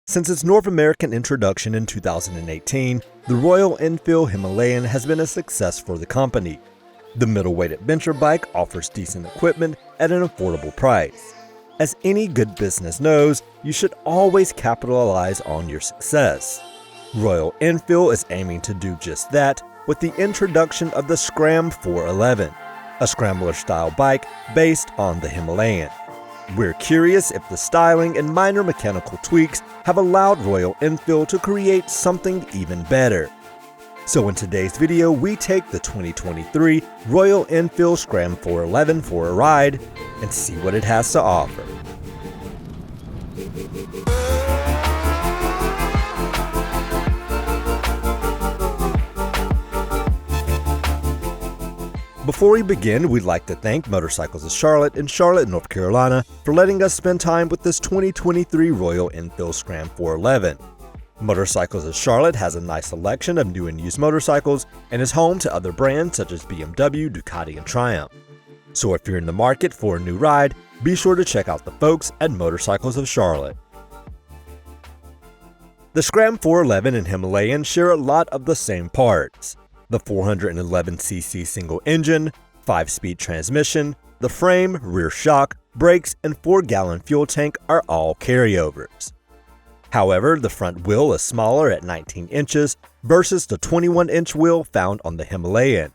Since its North American introduction in 2018, the Royal Enfield Himalayan has been a success for the company. The middleweight adventure bike offers decent equipment at an affordable price. As any good business knows, you should always capitalize on your success. Royal Enfield is aiming to do just that with the introduction of the Scram 411, a Scrambler-style bike based on the Himalayan. We're curious if the styling and minor mechanical tweaks have allowed Royal Enfield to create something even better. So in today's video, we take the 2023 Royal Enfield Scram 411 for a ride and see what it has to offer. Before we begin, we'd like to thank Motorcycles of Charlotte in Charlotte, North Carolina for letting us spend time with this 2023 Royal Enfield Scram 411. Motorcycles of Charlotte has a nice selection of new and used motorcycles and is home to other brands such as BMW, Ducati, and Triumph. So if you're in the market for a new ride, be sure to check out the folks at Motorcycles of Charlotte. The Scram 411 and Himalayan share a lot of the same parts. The 411cc single engine, 5-speed transmission, the frame, rear shock, brakes, and 4-gallon fuel tank are all carryovers. However, the front wheel is smaller at 19 inches versus the 21-inch wheel found on the Himalayan,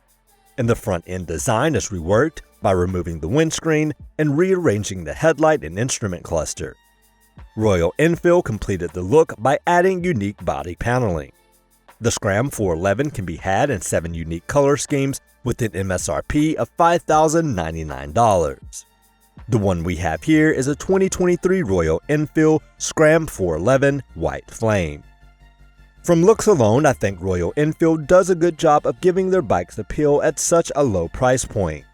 and the front end design is reworked by removing the windscreen and rearranging the headlight and instrument cluster. Royal Enfield completed the look by adding unique body paneling. The Scram 411 can be had in 7 unique color schemes with an MSRP of $5,099. The one we have here is a 2023 Royal Enfield Scram 411 White Flame. From looks alone, I think Royal Enfield does a good job of giving their bikes appeal at such a low price point.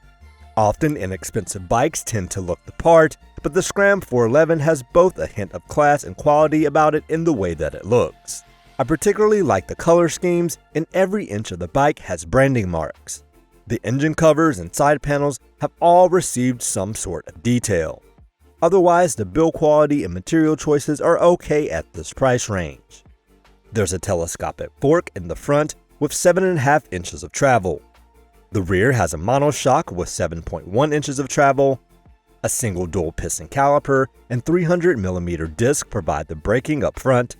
Often inexpensive bikes tend to look the part, but the Scram 411 has both a hint of class and quality about it in the way that it looks. I particularly like the color schemes, and every inch of the bike has branding marks. The engine covers and side panels have all received some sort of detail. Otherwise, the build quality and material choices are okay at this price range. There's a telescopic fork in the front with 7.5 inches of travel. The rear has a monoshock with 7.1 inches of travel. A single dual piston caliper and 300mm disc provide the braking up front.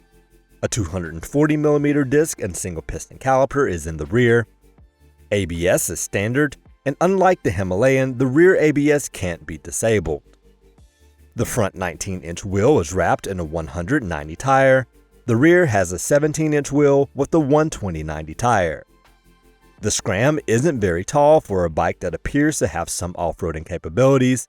A 240mm disc and single piston caliper is in the rear. ABS is standard, and unlike the Himalayan, the rear ABS can't be disabled. The front 19-inch wheel is wrapped in a 190 tire. The rear has a 17-inch wheel with a 120/90 tire. The Scram isn't very tall for a bike that appears to have some off-roading capabilities.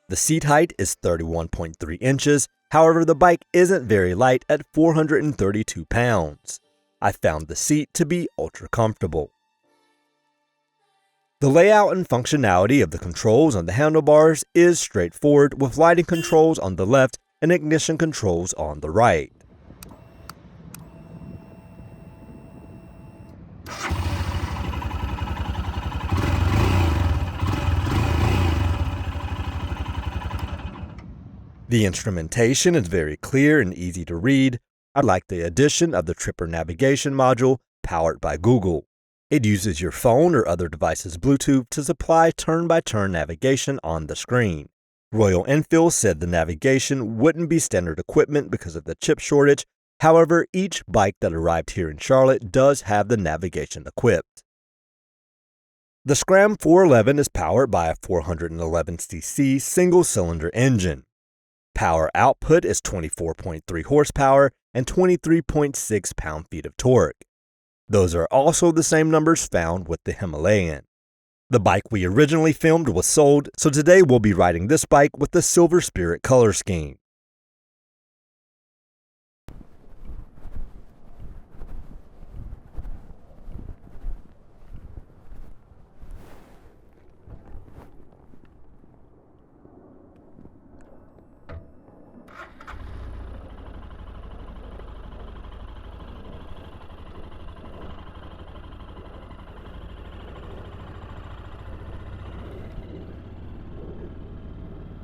The seat height is 31.3 inches. However, the bike isn't very light at 432 pounds. I found the seat to be ultra comfortable. The layout and functionality of the controls on the handlebars is straightforward, with lighting controls on the left and ignition controls on the right. The instrumentation is very clear and easy to read. I like the addition of the Tripper navigation module powered by Google. It uses your phone or other device's Bluetooth to supply turn-by-turn navigation on the screen. Royal Enfield said the navigation wouldn't be standard equipment because of the chip shortage. However, each bike that arrived here in Charlotte does have the navigation equipped. The Scram 411 is powered by a 411cc single-cylinder engine. Power output is 24.3 horsepower and 23.6 pound-feet of torque. Those are also the same numbers found with the Himalayan. The bike we originally filmed was sold, so today we'll be riding this bike with the Silver Spirit color scheme.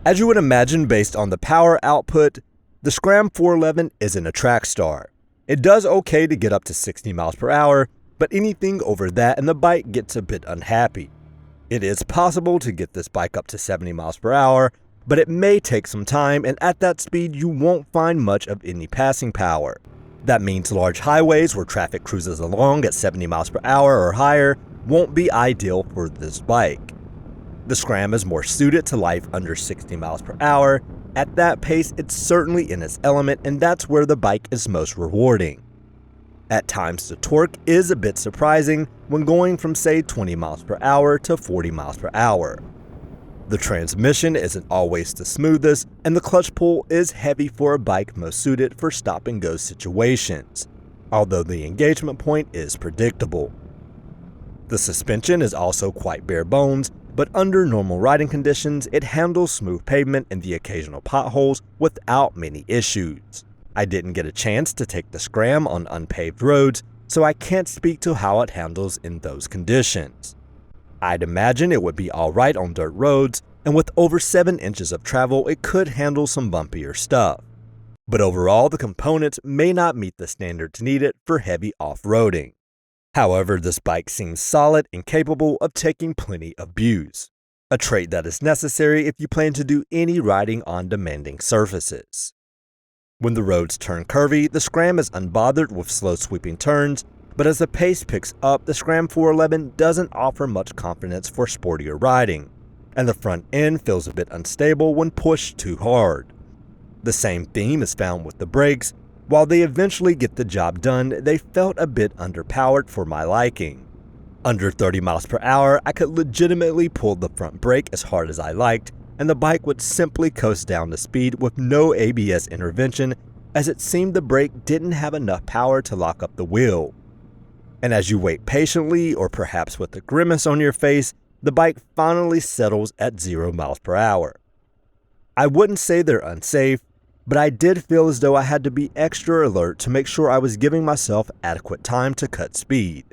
As you would imagine based on the power output, The Scram 411 isn't a track star. It does okay to get up to 60 miles per hour, but anything over that and the bike gets a bit unhappy. It is possible to get this bike up to 70 miles per hour, but it may take some time, and at that speed you won't find much of any passing power. That means large highways where traffic cruises along at 70 miles per hour or higher won't be ideal for this bike. The Scram is more suited to life under 60 miles per hour. At that pace, it's certainly in its element, and that's where the bike is most rewarding. At times, the torque is a bit surprising when going from say 20 miles per hour to 40 miles per hour. The transmission isn't always the smoothest, and the clutch pull is heavy for a bike most suited for stop-and-go situations, although the engagement point is predictable. The suspension is also quite bare bones, but under normal riding conditions, it handles smooth pavement and the occasional potholes without many issues. I didn't get a chance to take the Scram on unpaved roads, so I can't speak to how it handles in those conditions. I'd imagine it would be alright on dirt roads, and with over 7 inches of travel, it could handle some bumpier stuff. But overall, the components may not meet the standards needed for heavy off-roading. However, this bike seems solid and capable of taking plenty of abuse, a trait that is necessary if you plan to do any riding on demanding surfaces. When the roads turn curvy, the Scram is unbothered with slow sweeping turns, but as the pace picks up, the Scram 411 doesn't offer much confidence for sportier riding, and the front end feels a bit unstable when pushed too hard. The same theme is found with the brakes. While they eventually get the job done, they felt a bit underpowered for my liking. Under 30 miles per hour, I could legitimately pull the front brake as hard as I liked, and the bike would simply coast down the speed with no ABS intervention, as it seemed the brake didn't have enough power to lock up the wheel. And as you wait patiently, or perhaps with a grimace on your face, the bike finally settles at 0 miles per hour. I wouldn't say they're unsafe, but I did feel as though I had to be extra alert to make sure I was giving myself adequate time to cut speed.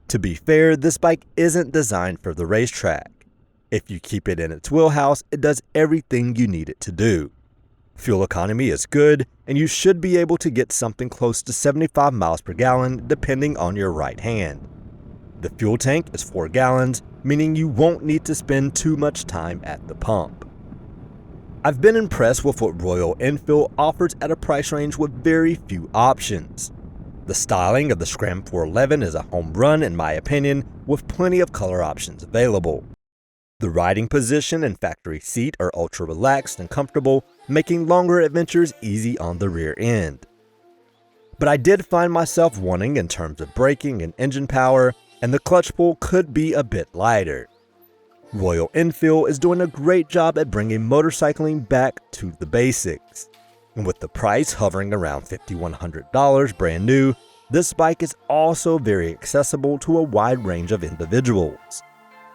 To be fair, this bike isn't designed for the racetrack. If you keep it in its wheelhouse, it does everything you need it to do. Fuel economy is good, and you should be able to get something close to 75 miles per gallon depending on your right hand. The fuel tank is 4 gallons, meaning you won't need to spend too much time at the pump. I've been impressed with what Royal Enfield offers at a price range with very few options. The styling of the Scram 411 is a home run in my opinion, with plenty of color options available. The riding position and factory seat are ultra relaxed and comfortable, making longer adventures easy on the rear end. But I did find myself wanting in terms of braking and engine power, and the clutch pull could be a bit lighter. Royal Enfield is doing a great job at bringing motorcycling back to the basics. And with the price hovering around $5,100 brand new, this bike is also very accessible to a wide range of individuals.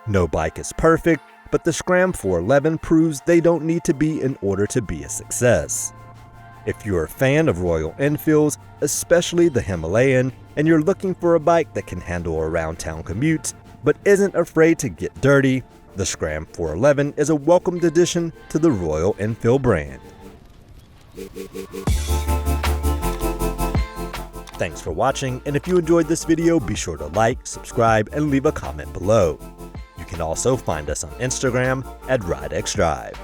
No bike is perfect, but the Scram 411 proves they don't need to be in order to be a success. If you're a fan of Royal Enfields, especially the Himalayan, and you're looking for a bike that can handle around town commutes, but isn't afraid to get dirty, the Scram 411 is a welcomed addition to the Royal Enfield brand. Thanks for watching, and if you enjoyed this video, be sure to like, subscribe, and leave a comment below. You can also find us on Instagram at rideXdrive.